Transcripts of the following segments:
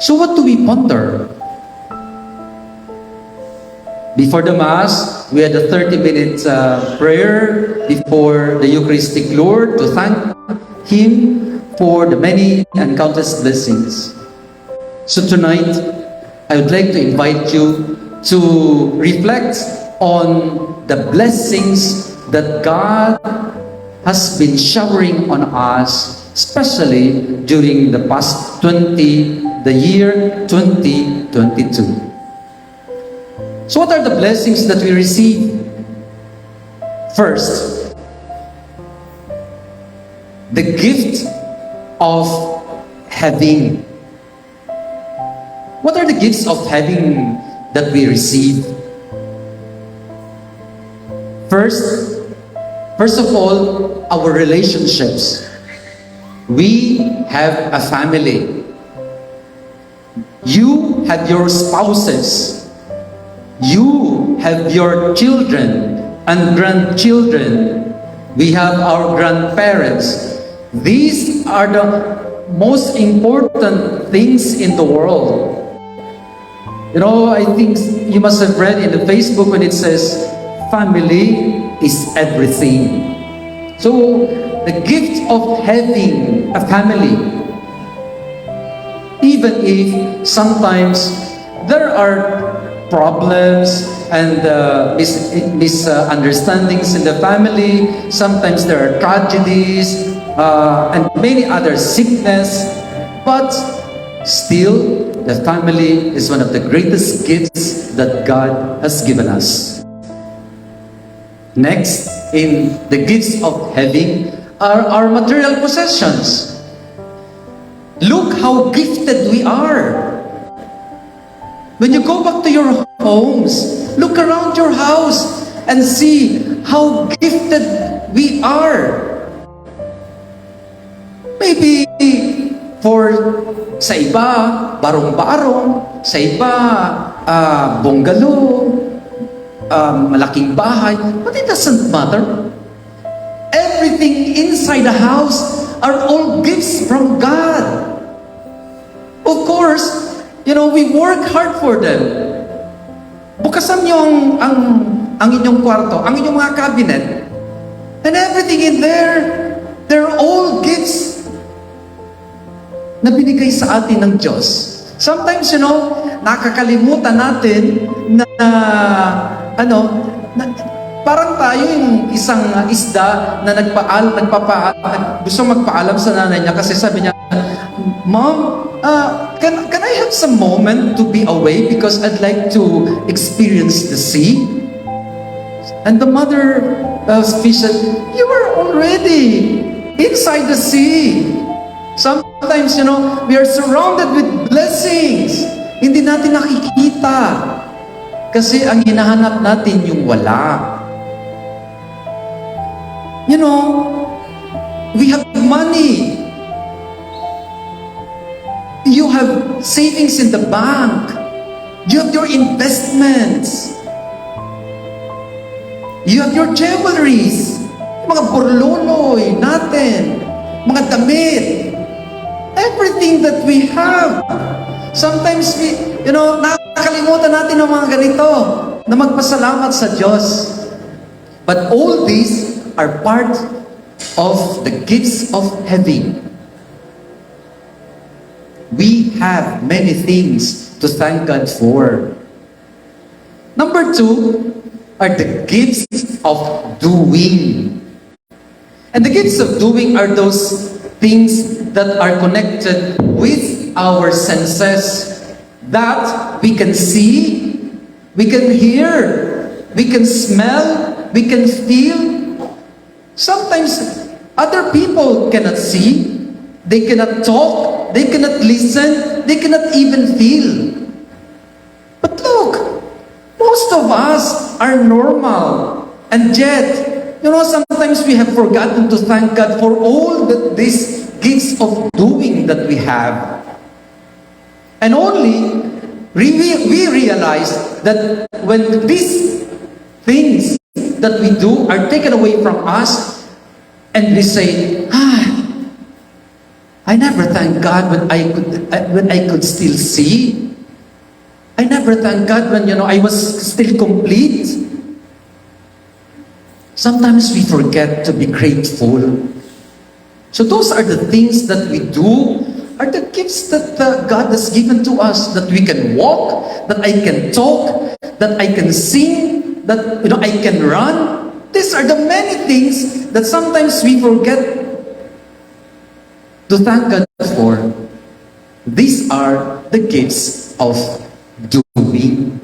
So what do we ponder? Before the Mass, we had a 30-minute prayer before the Eucharistic Lord to thank Him for the many and countless blessings. So tonight, I would like to invite you to reflect on the blessings that God has been showering on us, especially during the past the year 2022. So what are the blessings that we receive? First, the gift of having. What are the gifts of having that we receive? First of all, our relationships. We have a family. You have your spouses. You have your children and grandchildren. We have our grandparents. These are the most important things in the world. You know, I think you must have read in the Facebook when it says, family is everything. So, the gift of having a family, even if sometimes there are problems and misunderstandings in the family, sometimes there are tragedies and many other sickness, but still the family is one of the greatest gifts that God has given us. Next, in the gifts of having are our material possessions. Look how gifted we are. When you go back to your homes, look around your house and see how gifted we are. Maybe sa iba, barong-barong, sa iba, bungalow, malaking bahay, but it doesn't matter. Everything inside the house are all gifts from God. Of course, you know, we work hard for them. Bukasan niyo ang inyong kwarto, ang inyong mga cabinet, and everything in there, they're all gifts na binigay sa atin ng Diyos. Sometimes, you know, nakakalimutan natin na parang tayo yung isang isda na gusto magpaalam sa nanay niya kasi sabi niya, Mom, can I have some moment to be away because I'd like to experience the sea? And the mother fish said, you are already inside the sea. Sometimes, you know, we are surrounded with blessings. Hindi natin nakikita. Kasi ang hinahanap natin yung wala. You know, we have money. You have savings in the bank. You have your investments. You have your jewelries. Mga burloloy natin. Mga damit. Everything that we have. Sometimes we, you know, nakakalimutan natin ng mga ganito na magpasalamat sa Diyos. But all these are part of the gifts of having. We have many things to thank God for. Number 2 are the gifts of doing. And the gifts of doing are those things that are connected with our senses, that we can see, we can hear, we can smell, we can feel. Sometimes other people cannot see, they cannot talk, they cannot listen, they cannot even feel. But look, most of us are normal, and yet, you know, sometimes we have forgotten to thank God for all these gifts of doing that we have. And only we realize that when these things that we do are taken away from us, and we say, I never thank God when I could still see. I never thank God when I was still complete. Sometimes we forget to be grateful. So those are the things that we do, are the gifts that God has given to us, that we can walk, that I can talk, that I can sing, that I can run. These are the many things that sometimes we forget to thank God for. These are the gifts of doing.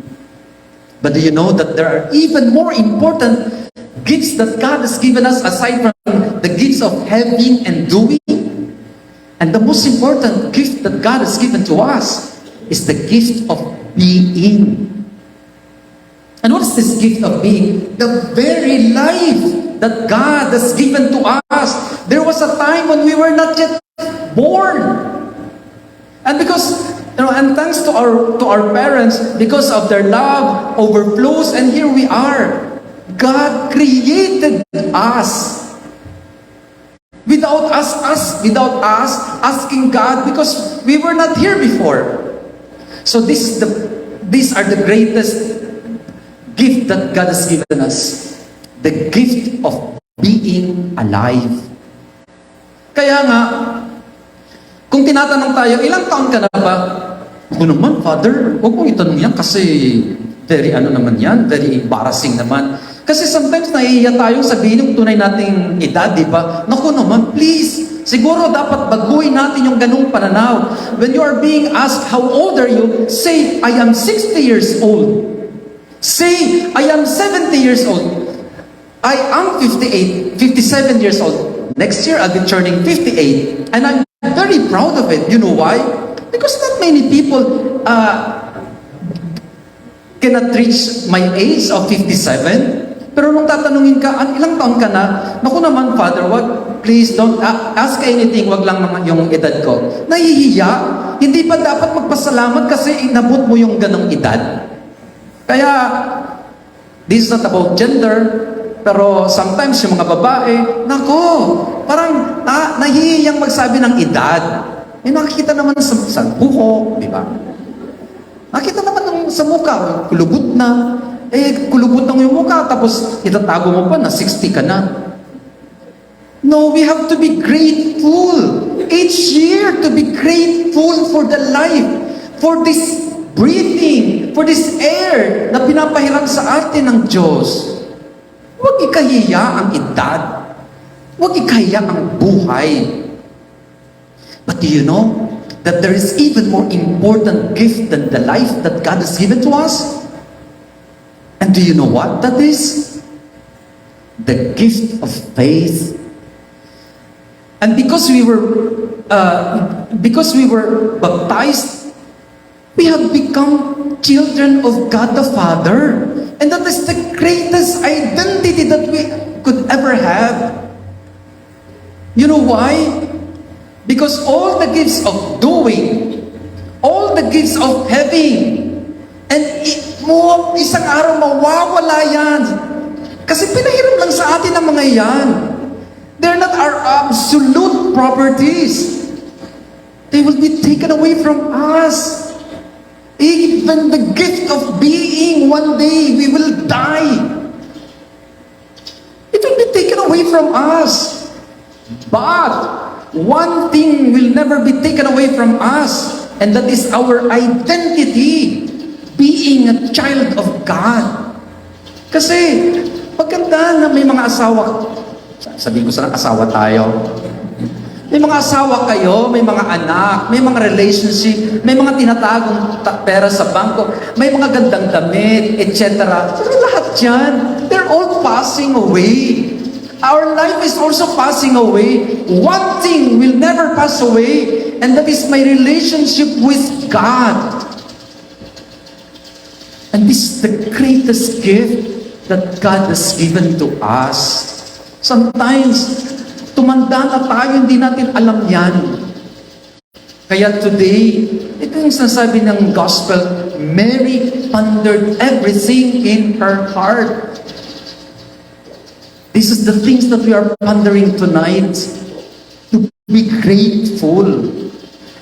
But do you know that there are even more important gifts that God has given us aside from the gifts of having and doing? And the most important gift that God has given to us is the gift of being. And what is this gift of being? The very life that God has given to us. There was a time when we were not yet born. And because, and thanks to our parents, because of their love overflows, and here we are. God created us. Without us asking God, because we were not here before. So these are the greatest gift that God has given us. The gift of being alive. Kaya nga, kung tinatanong tayo, ilang taon ka na ba? Ako naman, Father, huwag mong itanong yan kasi very very embarrassing naman. Kasi sometimes nahihiya tayong sabihin yung tunay nating edad, di ba? Naku naman, please. Siguro dapat baguhin natin yung ganung pananaw. When you are being asked, how old are you? Say, I am 60 years old. Say, I am 70 years old. I am 57 years old. Next year, I'll be turning 58. And I'm very proud of it. You know why? Because not many people cannot reach my age of 57. Pero nung tatanungin ka, ilang taon ka na? Naku naman, Father, please don't ask anything, wag lang naman yung edad ko. Nahihiya? Hindi ba dapat magpasalamat kasi inabot mo yung ganong edad? Kaya, this is not about gender, pero sometimes yung mga babae, nako, parang nahihiyang magsabi ng edad. Nakikita naman sa buhok, di ba? Nakita naman sa mukha, kulubot na. Kulubot ng yung mukha, tapos itatago mo pa na 60 ka na. No, we have to be grateful. Each year to be grateful for the life, for this breathing, for this air na pinapahiram sa atin ng Diyos. Huwag ikahiya ang edad. Huwag ikahiya ang buhay. But do you know that there is even more important gift than the life that God has given to us? And do you know what that is? The gift of faith. And because we were baptized, we have become children of God the Father. And that is the greatest identity that we could ever have. You know why? Because all the gifts of doing, all the gifts of having, and isang araw mawawala yan. Kasi pinahiram lang sa atin ang mga yan. They're not our absolute properties. They will be taken away from us. Even the gift of being, one day we will die. It will be taken away from us. But one thing will never be taken away from us, and that is our identity. Being a child of God. Kasi, pagkanda na may mga asawa, sabihin ko sana, asawa tayo. May mga asawa kayo, may mga anak, may mga relationship, may mga tinatagong pera sa bangko, may mga gandang damit, etc. Pero lahat yan, they're all passing away. Our life is also passing away. One thing will never pass away, and that is my relationship with God. And this is the greatest gift that God has given to us. Sometimes, tumanda na tayo, hindi natin alam yan. Kaya today, ito yung sinasabi ng gospel, Mary pondered everything in her heart. This is the things that we are pondering tonight. To be grateful.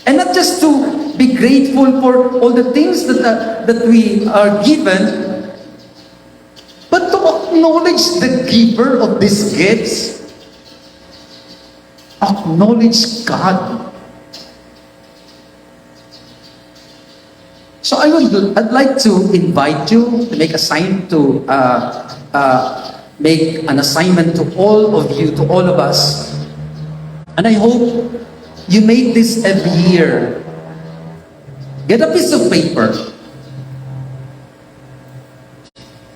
And not just to be grateful for all the things that we are given, but to acknowledge the giver of these gifts. Acknowledge God. So I'd like to invite you to make a sign to make an assignment to all of you, to all of us. And I hope you make this every year. Get a piece of paper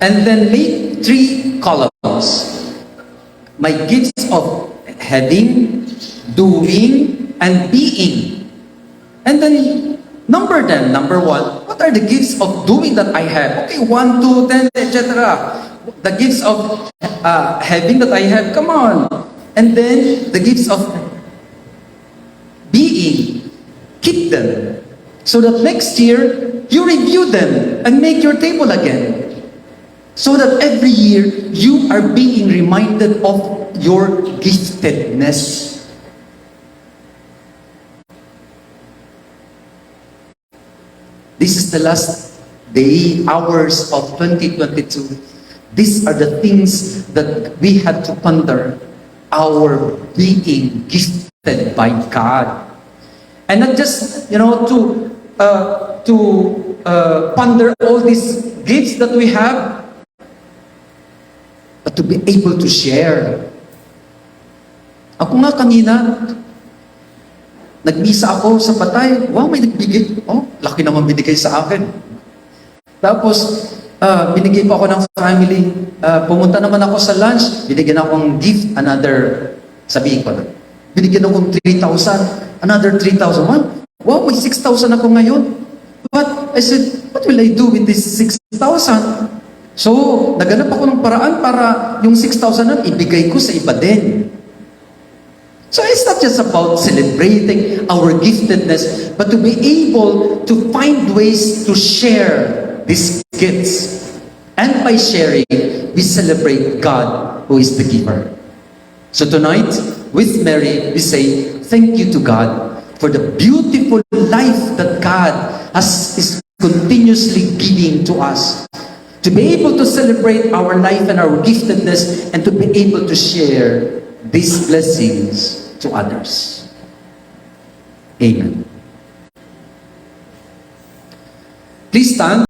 and then make 3 columns. My gifts of having, doing, and being. And then number them. Number 1, what are the gifts of doing that I have? Okay, 1, 2, 10, etc. The gifts of having that I have, come on. And then the gifts of being, keep them. So that next year, you review them and make your table again. So that every year, you are being reminded of your giftedness. This is the last day, hours of 2022. These are the things that we have to ponder. Our being gifted by God. And not just, to ponder all these gifts that we have, but to be able to share. Ako nga kanina, nagmisa ako sa patay. Wow, may nagbigay. Oh, laki naman binigay sa akin. Tapos, binigay pa ako ng family. Pumunta naman ako sa lunch. Binigyan akong gift, sabihin ko na. Binigyan akong 3,000, another 3,000. Wow, may 6,000 ako ngayon. But I said, what will I do with this 6,000? So, naganap ako ng paraan para yung 6,000 na ibigay ko sa iba din. So it's not just about celebrating our giftedness, but to be able to find ways to share these gifts. And by sharing, we celebrate God who is the giver. So tonight, with Mary, we say, thank you to God for the beautiful life that God is continuously giving to us. To be able to celebrate our life and our giftedness and to be able to share these blessings to others. Amen. Please stand.